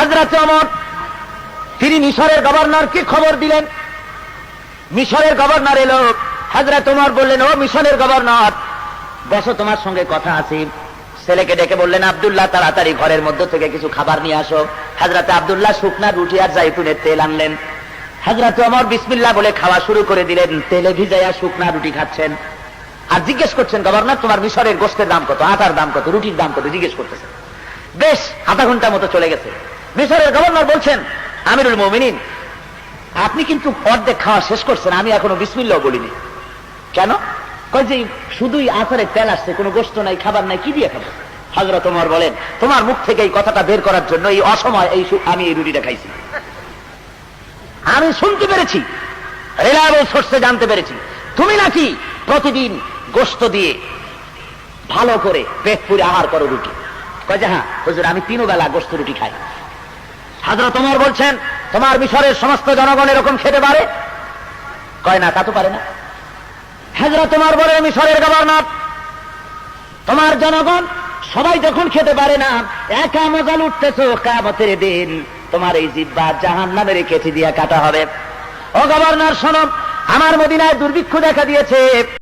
হযরত ওমর তিনি মিশরের গভর্নরকে খবর দিলেন। মিশরের গভর্নর এলো, হযরত ওমর বললেন, ও মিশরের গভর্নর, বসো, তোমার সঙ্গে কথা আছে। ছেলেকে ডেকে বললেন, আব্দুল্লাহ তাড়াতাড়ি ঘরের মধ্য থেকে কিছু খাবার নিয়ে আসো। হযরত আব্দুল্লাহ শুকনা রুটি আর জাইতুনের তেল আনলেন। হযরত ওমর বিসমিল্লাহ বলে খাওয়া শুরু করে দিলেন। তেলে ভিজাইয়া শুকনা রুটি খাচ্ছেন আর জিজ্ঞেস করছেন, গভর্নর তোমার মিশরের গোশতের দাম কত, আটার দাম কত, রুটির দাম কত, জিজ্ঞেস করতেছেন। বেশ আধা ঘন্টা মতো চলে গেছে। মিশরের গভর্নর বলছেন, আমিরুল মুমিনিন, আপনি কিন্তু অর্ধেক খাওয়া শেষ করছেন, আমি এখনো বিসমিল্লাহ বলিনি। কেন? কই যে শুধুই আচারের তেল আসছে, কোনো গোশত নাই, খাবার নাই, কি দিয়ে খাবো? হযরত ওমর বলেন, তোমার মুখ থেকে এই কথাটা বের করার জন্য এই অসময় আমি এই রুটিটা খাইছি। আমি শুনতে পেরেছি, রিলায়েবল সোর্সে জানতে পেরেছি, তুমি নাকি প্রতিদিন গোশত দিয়ে ভালো করে পেট পুরে আহার করো রুটি। কয় যে হ্যাঁ হুজুর, আমি 3 বেলা গোশত রুটি খাই। হযরত ওমর বলছেন, তোমার মিশরের সমস্ত জনগণ এরকম খেতে পারে? কয় না, তা তো পারে না। হযরত ওমর বলেন, মিশরের গভর্নর, তোমার জনগণ সবাই যখন খেতে পারে না, একা মজাল উঠতেছো, কিয়ামতের দিন তোমার এই জিহ্বা জাহান্নামের কেচি দিয়ে কাটা হবে। ও গভর্নর শোনো, আমার মদিনায় দুর্ভিক্ষ দেখা দিয়েছে।